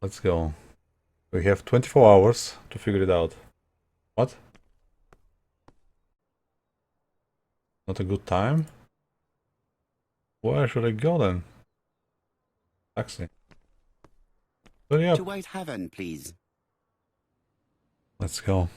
Let's go. We have 24 hours to figure it out. What? Not a good time? Where should I go then? Taxi. Hurry up. To White Haven, please. Let's go.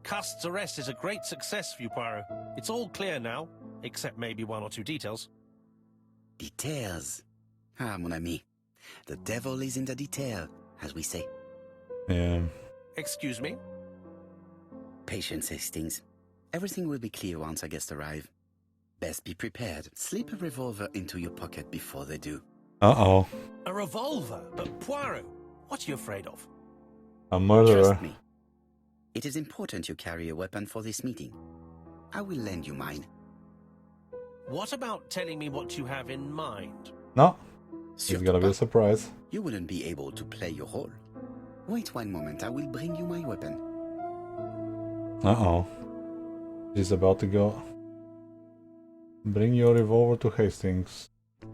Cust's arrest is a great success for you, Poirot. It's all clear now, except maybe one or two details. Details. Ah, mon ami. The devil is in the detail, as we say. Yeah. Excuse me? Patience, Hastings. Everything will be clear once our guests arrive. Best be prepared. Slip a revolver into your pocket before they do. Uh-oh. A revolver? But Poirot, what are you afraid of? A murderer. Trust me. It is important you carry a weapon for this meeting. I will lend you mine. What about telling me what you have in mind? No. It's Surtout gonna be a pas. surprise. You wouldn't be able to play your role. Wait one moment, I will bring you my weapon. Uh-oh. She's about to go. Bring your revolver to Hastings.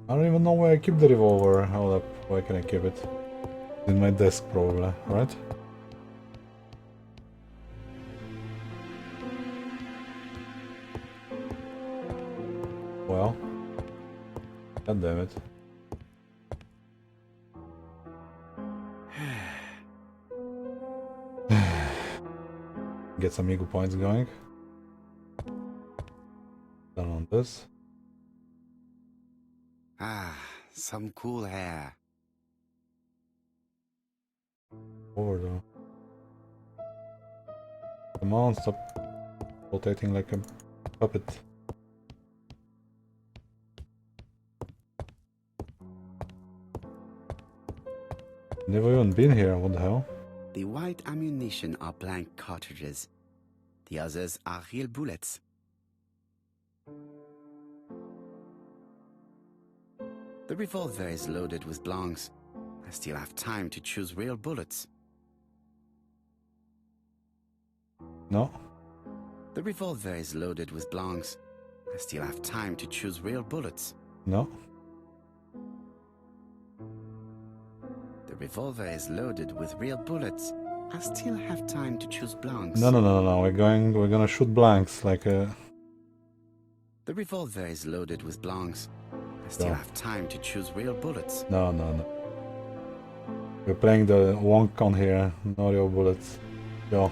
I don't even know where I keep the revolver. Hold up. Where can I keep it? In my desk, probably, right? Well. God damn it. Get some ego points going. Done on this. Ah, some cool hair. Over though. Come on, stop rotating like a puppet. Never even been here, what the hell? The white ammunition are blank cartridges. The others are real bullets. The revolver is loaded with blancs. I still have time to choose real bullets. No? The revolver is loaded with blancs. I still have time to choose real bullets. No? The revolver is loaded with real bullets. I still have time to choose blancs. No, no, no, no, no. We're gonna shoot blanks like a... The revolver is loaded with blancs. I still No. have time to choose real bullets. No, no, no. We're playing the wonk on here, no real bullets. Go.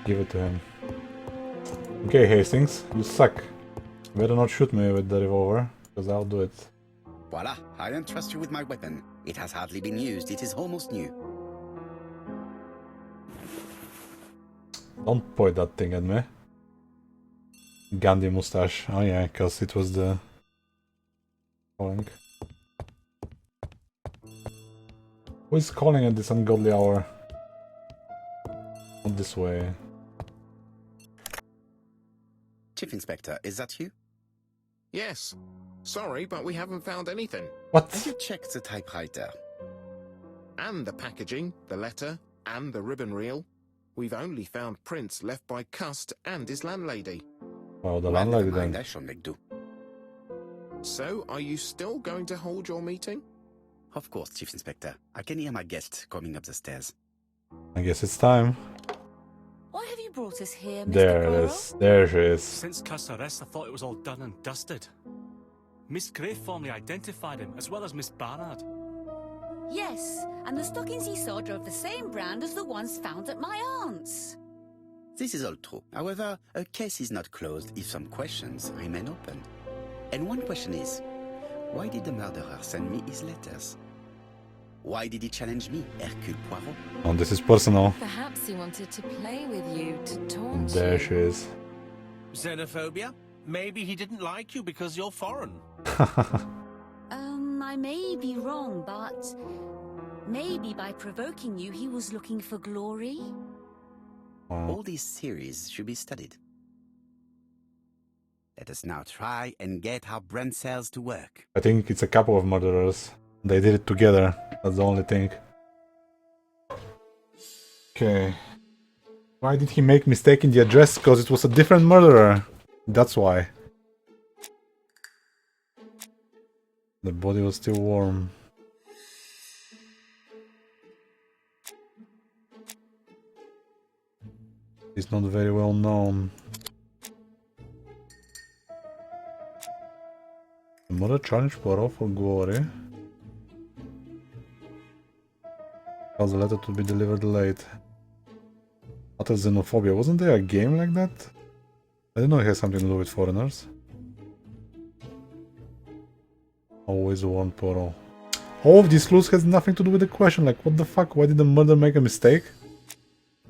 Give it to him. Okay, Hastings, you suck. Better not shoot me with the revolver, because I'll do it. Voila, I don't trust you with my weapon. It has hardly been used, it is almost new. Don't point that thing at me. Gandhi mustache. Oh yeah, because it was the... calling. Who is calling at this ungodly hour? Not this way. Chief Inspector, is that you? Yes. Sorry, but we haven't found anything. What? Have you checked the typewriter? And the packaging, the letter, and the ribbon reel. We've only found prints left by Cust and his landlady. Well, the Well, never landlady mind, then. I shall make do. So, are you still going to hold your meeting? Of course, Chief Inspector. I can hear my guest coming up the stairs. I guess it's time. Why have you brought us here, Mr. There it Poirot? is. There she is. Since Cust's arrest, I thought it was all done and dusted. Miss Gray formally identified him, as well as Miss Barnard. Yes, and the stockings he saw drove the same brand as the ones found at my aunt's. This is all true. However, a case is not closed if some questions remain open. And one question is, why did the murderer send me his letters? Why did he challenge me, Hercule Poirot? Oh, this is personal. Perhaps he wanted to play with you, to taunt There you. she is. Xenophobia? Maybe he didn't like you because you're foreign. I may be wrong, but maybe by provoking you, he was looking for glory? Wow. All these theories should be studied. Let us now try and get our brain cells to work. I think it's a couple of murderers. They did it together. That's the only thing. Okay. Why did he make mistake in the address? Because it was a different murderer. That's why. The body was still warm. It's not very well known. The mother challenged Poirot for glory. Caused the letter to be delivered late. Utter xenophobia. Wasn't there a game like that? I didn't know it has something to do with foreigners. Always warn Poirot. All of these clues has nothing to do with the question. Like, what the fuck? Why did the murderer make a mistake?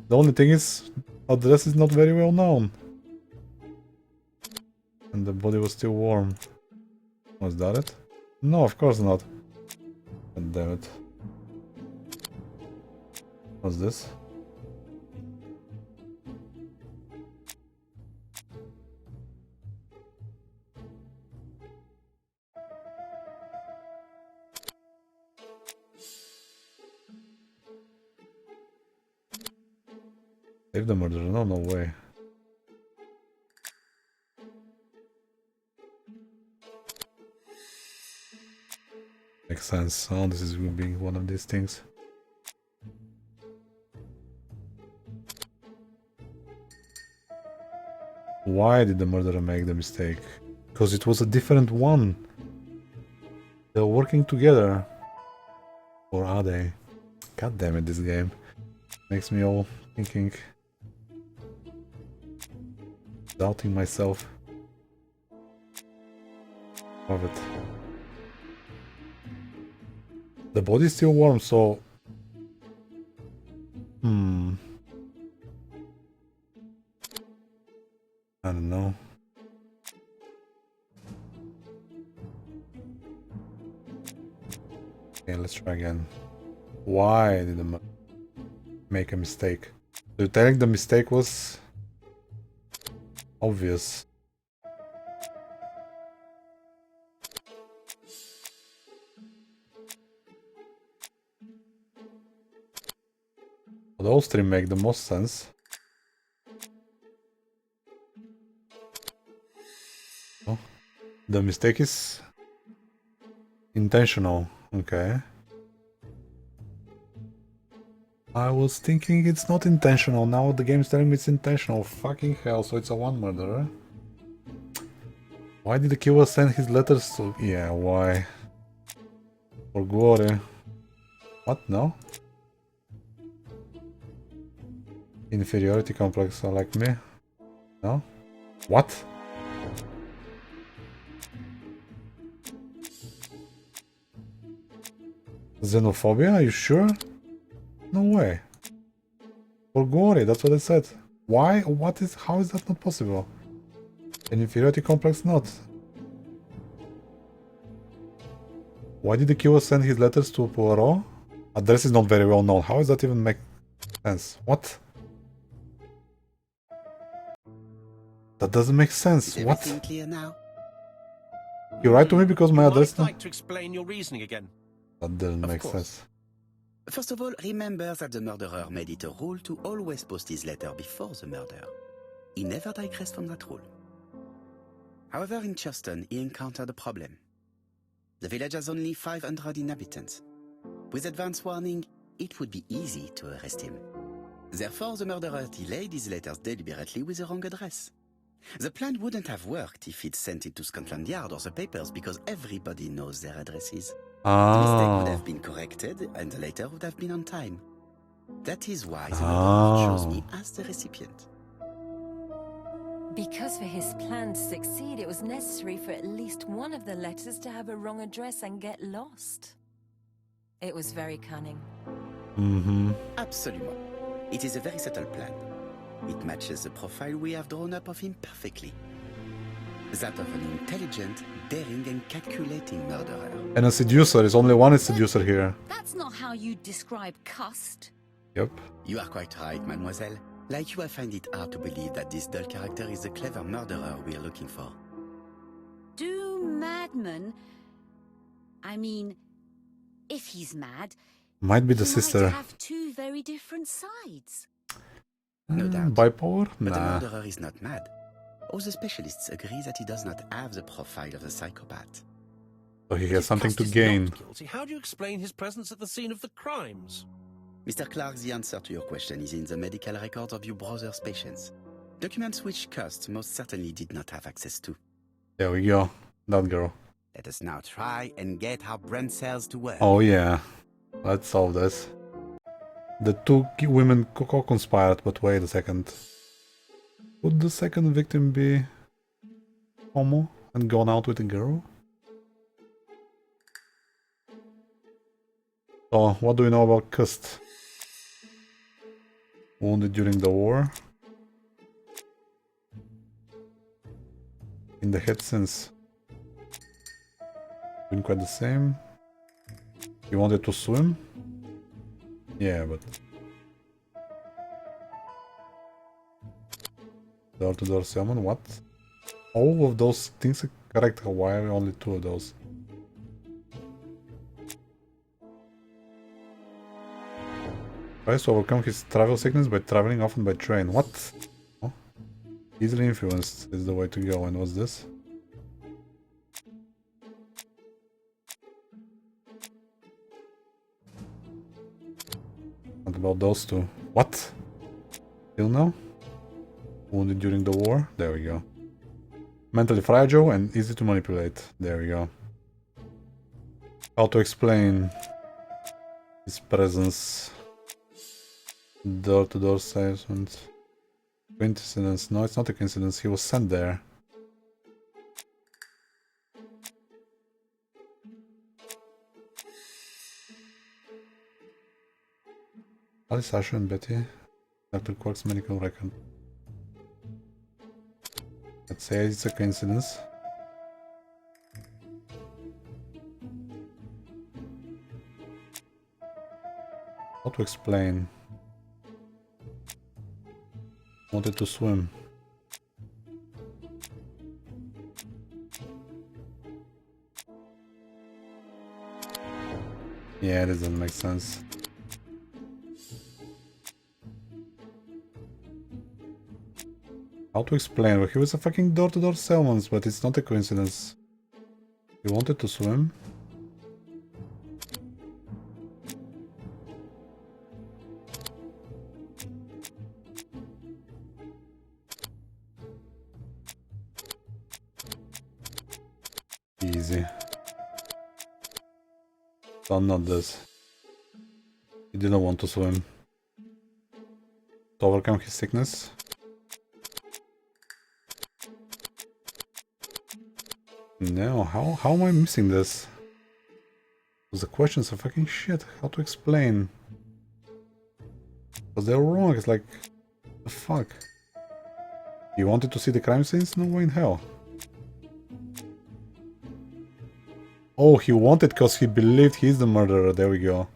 The only thing is, address is not very well known. And the body was still warm. Was that it? No, of course not. God damn it. What's this? Save the murderer? No, no way. Makes sense. Oh, this is going to be one of these things. Why did the murderer make the mistake? Because it was a different one. They're working together. Or are they? God damn it, this game makes me all thinking. Doubting myself. Love it. The body's still warm, so... I don't know. Okay, let's try again. Why did the make a mistake? So you think the mistake was obvious? Those three make the most sense. Oh, the mistake is intentional. Okay. I was thinking it's not intentional. Now the game's telling me it's intentional. Fucking hell, so it's a one murderer. Why did the killer send his letters to... Yeah, why? For glory. What? No? Inferiority complex, like me? No? What? Xenophobia? Are you sure? No way. For glory, that's what I said. Why? What is... How is that not possible? An inferiority complex not. Why did the killer send his letters to Poirot? Address is not very well known. How does that even make sense? What? That doesn't make sense. Is What? everything clear now? You write to me because my You address... might like to explain your reasoning again. That doesn't Of make course. sense. First of all, remember that the murderer made it a rule to always post his letter before the murder. He never digressed from that rule. However, in Chuston, he encountered a problem. The village has only 500 inhabitants. With advance warning, it would be easy to arrest him. Therefore, the murderer delayed his letters deliberately with the wrong address. The plan wouldn't have worked if he'd sent it to Scotland Yard or the papers because everybody knows their addresses. The mistake would have been corrected and the letter would have been on time. That is why the murderer chose me as the recipient. Because for his plan to succeed, it was necessary for at least one of the letters to have a wrong address and get lost. It was very cunning. Absolument. It is a very subtle plan. It matches the profile we have drawn up of him perfectly. That of an intelligent, daring and calculating murderer. And a seducer. There's only one seducer here. That's not how you describe Cust. Yep. You are quite right, mademoiselle. Like you, I find it hard to believe that this dull character is the clever murderer we are looking for. Do madmen... I mean, if he's mad... Might be the he sister. might have two very different sides. No doubt. Bipolar? But the Nah. murderer is not mad. All the specialists agree that he does not have the profile of the psychopath. So he But has if something Cust to is gain. not guilty, how do you explain his presence at the scene of the crimes? Mr. Clark, the answer to your question is in the medical records of your brother's patients. Documents which Cust most certainly did not have access to. There we go. That girl. Let us now try and get our brain cells to work. Oh yeah. Let's solve this. The two women co-conspired, but wait a second. Would the second victim be homo and gone out with a girl? So, what do we know about Cust? Wounded during the war. In the head since. Been quite the same. He wanted to swim? Yeah, but... Door-to-door salmon, what? All of those things are correct, why are only two of those? Tries to overcome his travel sickness by traveling often by train. What? Oh. Easily influenced is the way to go. And what's this? What about those two? What? Still no? Wounded during the war? There we go. Mentally fragile and easy to manipulate. There we go. How to explain his presence? Door-to-door salesman. Coincidence? No, it's not a coincidence. He was sent there. Alice, Asher, and Betty. Dr. Quark's medical record. Let's say it's a coincidence. How to explain? Wanted to swim. Yeah, it doesn't make sense. How to explain? Well, he was a fucking door-to-door salesman, but it's not a coincidence. He wanted to swim. Easy. So not this. He didn't want to swim. To overcome his sickness. No, how am I missing this? The questions are fucking shit. How to explain? Because they're wrong. It's like, the fuck? You wanted to see the crime scenes? No way in hell. Oh, he wanted because he believed he's the murderer. There we go.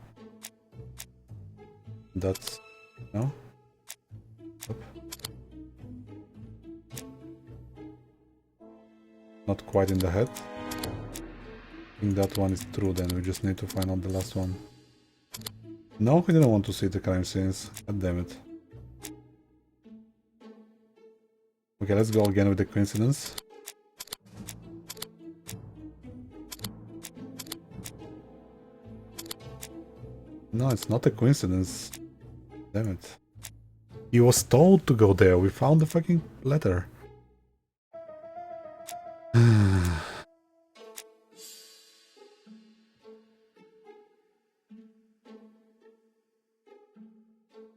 That's... no? Oop. Not quite in the head. I think that one is true then. We just need to find out the last one. No, he didn't want to see the crime scenes. God damn it. Okay, let's go again with the coincidence. No, it's not a coincidence. Damn it. He was told to go there. We found the fucking letter.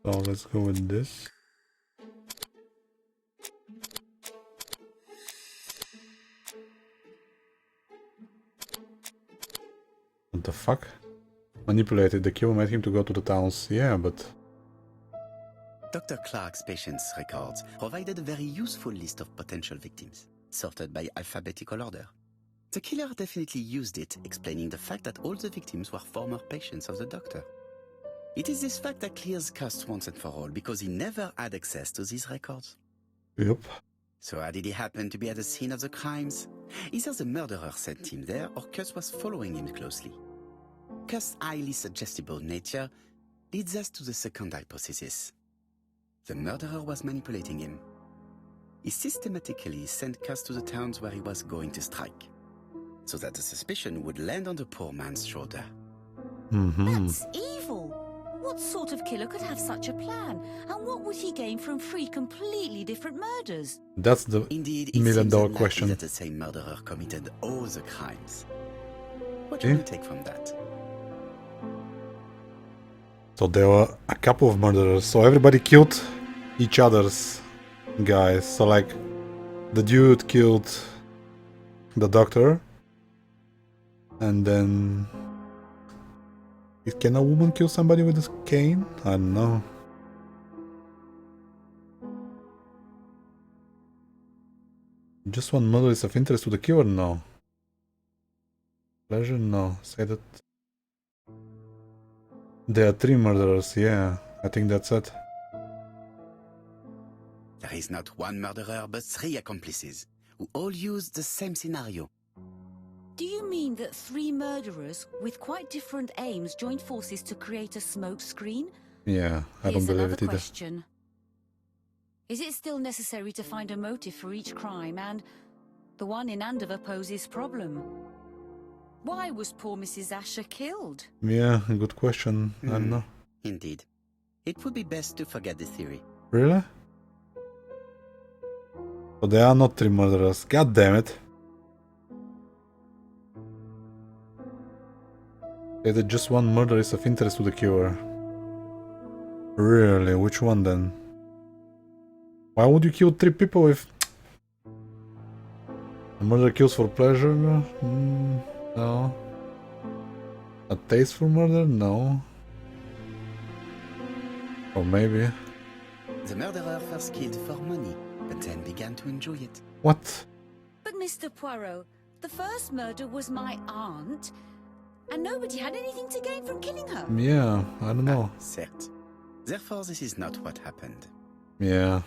So let's go with this. What the fuck? Manipulated. The killer made him to go to the towns. Yeah, but... Dr. Clark's patients' records provided a very useful list of potential victims, sorted by alphabetical order. The killer definitely used it, explaining the fact that all the victims were former patients of the doctor. It is this fact that clears Cust once and for all, because he never had access to these records. Yep. So how did he happen to be at the scene of the crimes? Either the murderer sent him there, or Cust was following him closely. Cust's highly suggestible nature leads us to the second hypothesis. The murderer was manipulating him. he systematically sent Cust to the towns where he was going to strike, so that the suspicion would land on the poor man's shoulder. That's evil. What sort of killer could have such a plan? And what would he gain from 3 completely different murders? That's the Indeed, it million seems dollar unlikely question. that the same murderer committed all the crimes. What Eh? should we take from that? So there were a couple of murderers. So everybody killed each other's guys. So like the dude killed the doctor. And then... Can a woman kill somebody with a cane? I don't know. Just one murder is of interest to the killer? No. Pleasure? No. Say that... There are 3 murderers, yeah. I think that's it. There is not one murderer, but 3 accomplices, who all use the same scenario. Do you mean that 3 murderers with quite different aims joined forces to create a smoke screen? Yeah, I don't Here's believe another it either. question. Is it still necessary to find a motive for each crime? And the one in Andover poses problem. Why was poor Mrs. Asher killed? Yeah, good question. I don't know. Indeed. It would be best to forget the theory. Really? So there are not 3 murderers. God damn it. Say that just one murder is of interest to the killer. Really? Which one then? Why would you kill 3 people if... A murder kills for pleasure? No. A taste for murder? No. Or maybe... The murderer first killed for money, but then began to enjoy it. What? But Mr. Poirot, the first murder was my aunt, and nobody had anything to gain from killing her. Yeah, I don't know. Certes. Therefore, this is not what happened. Yeah.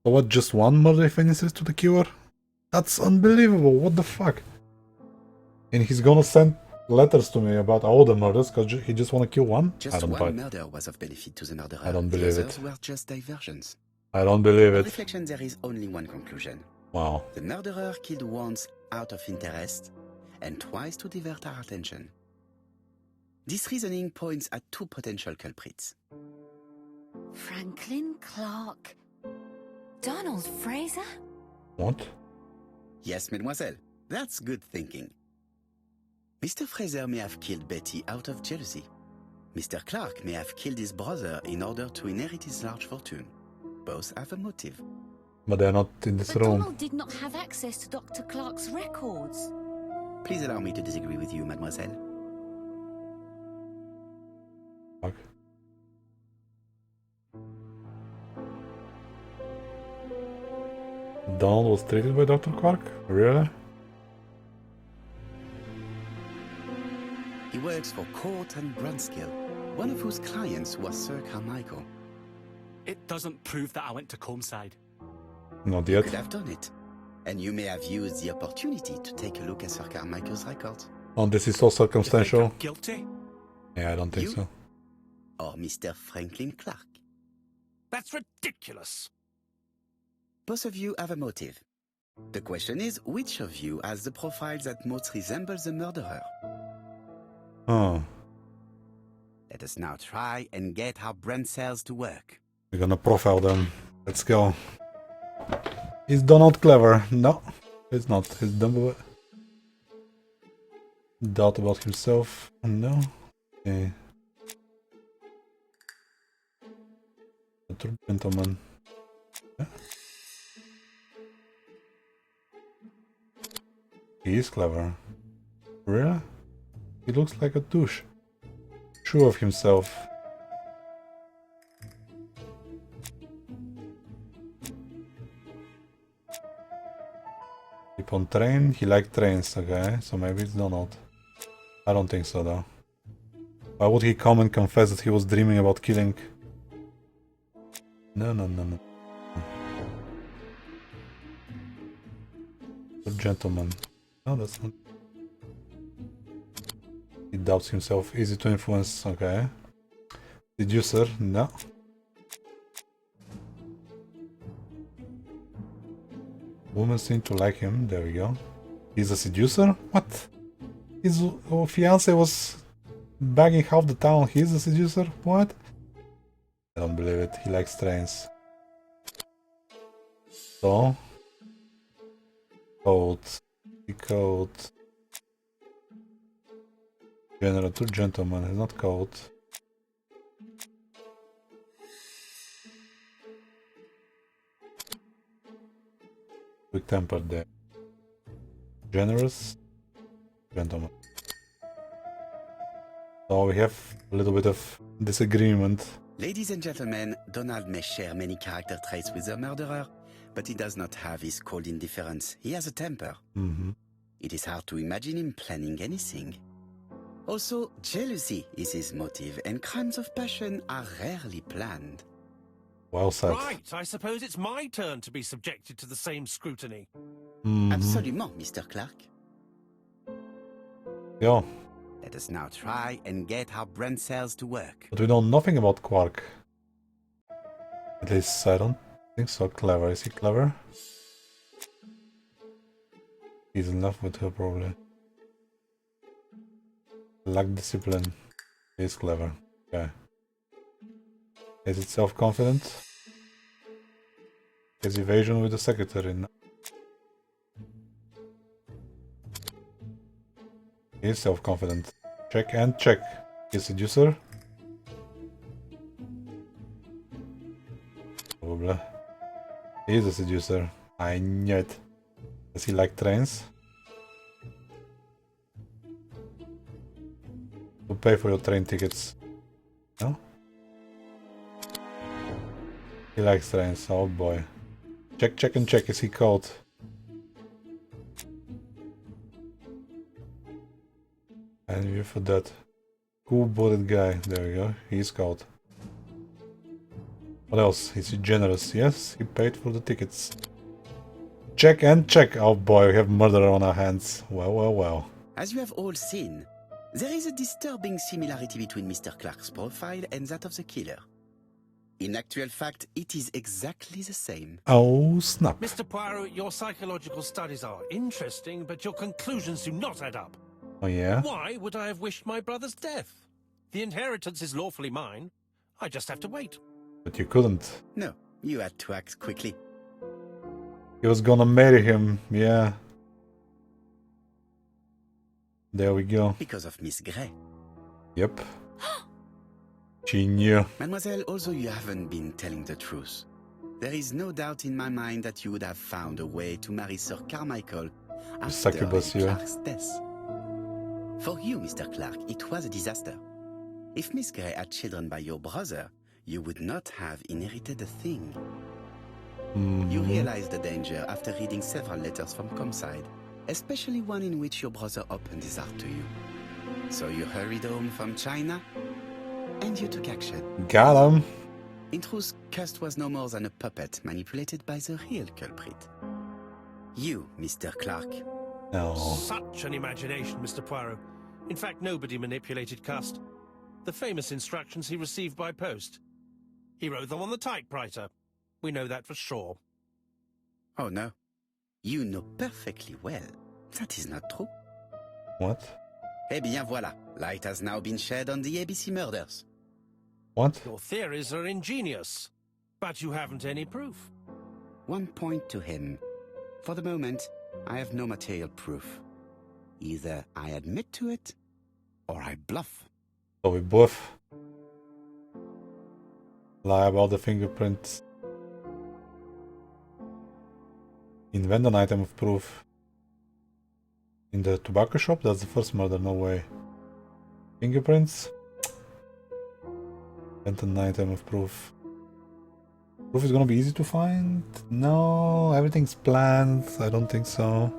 So what, just one murder if anything to the killer? That's unbelievable, what the fuck? And he's gonna send letters to me about all the murders because he just wanna kill one? I Just don't buy one it. murder was of benefit to the murderer. I don't The believe others it. were just diversions. I don't believe On it. reflection, there is only one conclusion. Wow. The murderer killed once out of interest, and twice to divert our attention. This reasoning points at 2 potential culprits. Franklin Clark. Donald Fraser? What? Yes, mademoiselle. That's good thinking. Mr. Fraser may have killed Betty out of jealousy. Mr. Clark may have killed his brother in order to inherit his large fortune. Both have a motive. But they're not in this But room. Donald did not have access to Dr. Clark's records. Please allow me to disagree with you, mademoiselle. Fuck. Donald was treated by Dr. Clark? Really? He works for Court and Brunskill, one of whose clients was Sir Carmichael. It doesn't prove that I went to Comeside. Not You yet. could have done it. And you may have used the opportunity to take a look at Sir Carmichael's records. Oh, this is so You think circumstantial. I'm guilty? Yeah, I don't think You? so. Or Mr. Franklin Clark. That's ridiculous. Both of you have a motive. The question is, which of you has the profile that most resembles the murderer? Oh, Let us now try and get our brain cells to work. we're gonna profile them. Let's go. Is Donald clever? No, he's not. He's dumb. Doubt about himself? No. Okay. A true gentleman. Yeah. He is clever. Really? He looks like a douche. Sure of himself. Keep on train. He liked trains, okay? So maybe it's Donald. I don't think so though. Why would he come and confess that he was dreaming about killing? No. A gentleman. No, that's not. He doubts himself. Easy to influence. Okay. Seducer? No. Women seem to like him. There we go. He's a seducer? What? His fiance was bagging half the town. He's a seducer? What? I don't believe it. He likes trains. So, coat. The coat. General to gentleman. He's not coat. Quick tempered there. Generous. Gentleman. So we have a little bit of disagreement. Ladies and gentlemen, Donald may share many character traits with the murderer, but he does not have his cold indifference. He has a temper. It is hard to imagine him planning anything. Also, jealousy is his motive, and crimes of passion are rarely planned. Well said. Right, I suppose it's my turn to be subjected to the same scrutiny. Absolument, Mr. Clark. Yeah, Let us now try and get our brain cells to work. but we know nothing about Quark. At least I don't think so. Clever. Is he clever? He's in love with her, probably. Lack discipline. He's clever. Okay. Is it self-confident? Is evasion with the secretary? No. He's self-confident. Check and check. He's seducer. Probably. He's a seducer. I knew it. Does he like trains? To pay for your train tickets. No? He likes trains. Oh boy. Check, check and check. Is he cold? And you for that. Cool-blooded guy. There we go. He's cold. What else? Is he generous? Yes, he paid for the tickets. Check and check. Oh boy, we have murder on our hands. Well, well, well. As you have all seen, there is a disturbing similarity between Mr. Clark's profile and that of the killer. In actual fact, it is exactly the same. Oh, snap. Mr. Poirot, your psychological studies are interesting, but your conclusions do not add up. Oh, yeah? Why would I have wished my brother's death? The inheritance is lawfully mine. I just have to wait. But you couldn't. No, you had to act quickly. He was gonna marry him, yeah. There we go. Because of Miss Gray. Yep. She knew. Mademoiselle, although you haven't been telling the truth, there is no doubt in my mind that you would have found a way to marry Sir Carmichael after Succubus, yeah. Clark's death. For you, Mr. Clark, it was a disaster. If Miss Gray had children by your brother, you would not have inherited a thing. You realized the danger after reading several letters from Comside, especially one in which your brother opened his heart to you. So you hurried home from China, and you took action. Got him. In truth, Cust was no more than a puppet manipulated by the real culprit. You, Mr. Clark. No. Such an imagination, Mr. Poirot. In fact, nobody manipulated Cust. The famous instructions he received by post. He wrote them on the typewriter. We know that for sure. Oh no. You know perfectly well. That is not true. What? Eh bien voilà. Light has now been shed on the A.B.C. murders. What? Your theories are ingenious, but you haven't any proof. One point to him. For the moment, I have no material proof. Either I admit to it, or I bluff. So we both lie about the fingerprints. Invent an item of proof. In the tobacco shop? That's the first murder, no way. Fingerprints? Invent an item of proof. Proof is gonna be easy to find? No, everything's planned. I don't think so.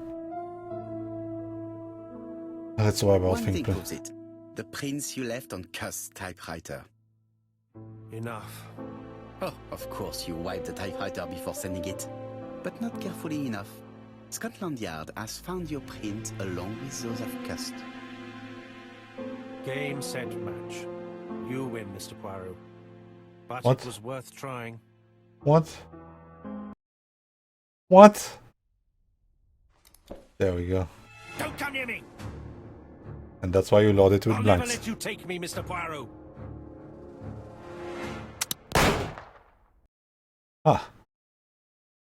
That's why about One thing fingerprints. proves it. The prints you left on Cust's typewriter. Enough. Oh, of course you wiped the typewriter before sending it. But not carefully enough. Scotland Yard has found your print along with those of Cust. Game, set, match. You win, Mr. Poirot. But What? it was worth trying. What? What? There we go. Don't come near me! And that's why you load it with I'll never blanks. let you take me, Mr. Poirot. Ah.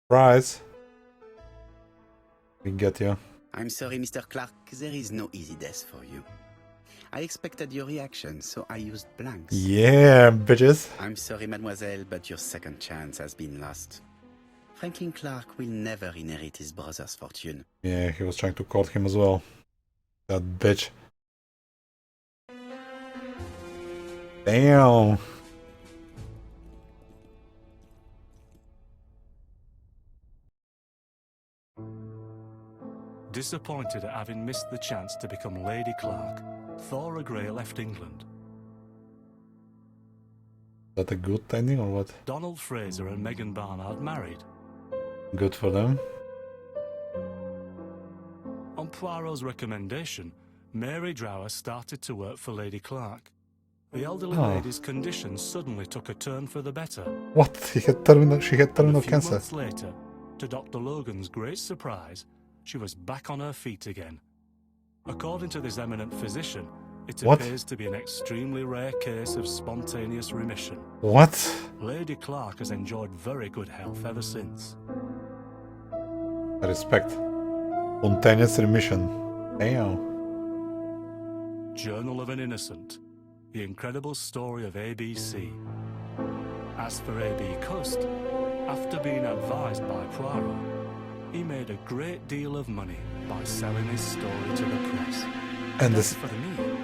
Surprise. We get you. I'm sorry, Mr. Clark, there is no easy death for you. I expected your reaction, so I used blanks. Yeah, bitches. I'm sorry, mademoiselle, but your second chance has been lost. Franklin Clark will never inherit his brother's fortune. Yeah, he was trying to court him as well. That bitch. Damn. Disappointed at having missed the chance to become Lady Clark, Thora Grey left England. Is that a good ending or what? Donald Fraser and Megan Barnard married. Good for them. On Poirot's recommendation, Mary Drower started to work for Lady Clark. The elderly lady's condition suddenly took a turn for the better. What? She had terminal A few cancer. months later, to Dr. Logan's great surprise, she was back on her feet again. According to this eminent physician, it What? appears to be an extremely rare case of spontaneous remission. What? Lady Clark has enjoyed very good health ever since. I respect. Spontaneous remission. Damn. Journal of an Innocent. The incredible story of A.B.C. As for A.B. Cust, after being advised by Poirot, he made a great deal of money by selling his story to the press. And That's this. for the media.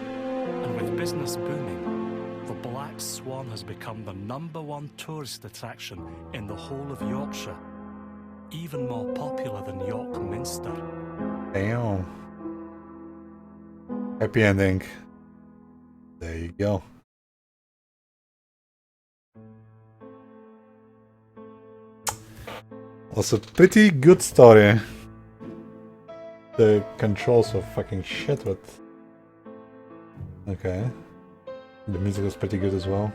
And with business booming, the Black Swan has become the #1 tourist attraction in the whole of Yorkshire. Even more popular than York Minster. Damn. Happy ending. There you go. Was a pretty good story. The controls were fucking shit, but okay. The music was pretty good as well.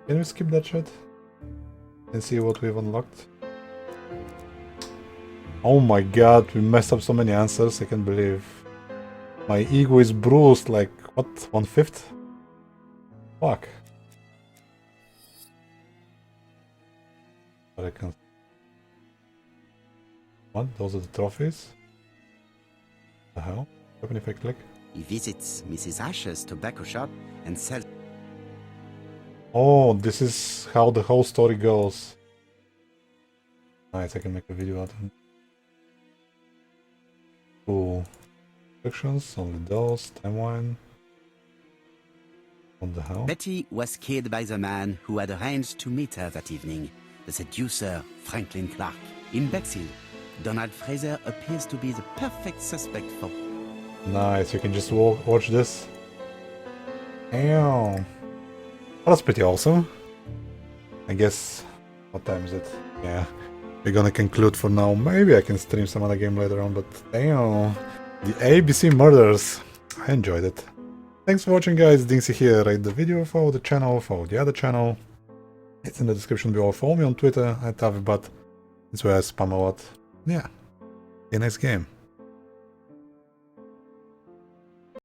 Can we skip that shit and see what we've unlocked? Oh my god, we messed up so many answers, I can't believe. My ego is bruised like, what, 1/5? Fuck. But I can't. What? Those are the trophies? The hell? What happens if I click? He visits Mrs. Asher's tobacco shop and sells. Oh, this is how the whole story goes. Nice, I can make a video out of it. Cool. Restrictions, only those, timeline. What the hell? Betty was killed by the man who had arranged to meet her that evening, the seducer Franklin Clark. In Bexhill, Donald Fraser appears to be the perfect suspect for... Nice, you can just watch this. Damn. Well, that's pretty awesome. I guess... What time is it? Yeah. We're gonna conclude for now. Maybe I can stream some other game later on, but damn. The A.B.C. murders. I enjoyed it. Thanks for watching, guys. DinXy here. Rate the video, follow the channel, follow the other channel. It's in the description below. Follow me on Twitter at Avibat. It's where I spam a lot. Yeah. See you next game.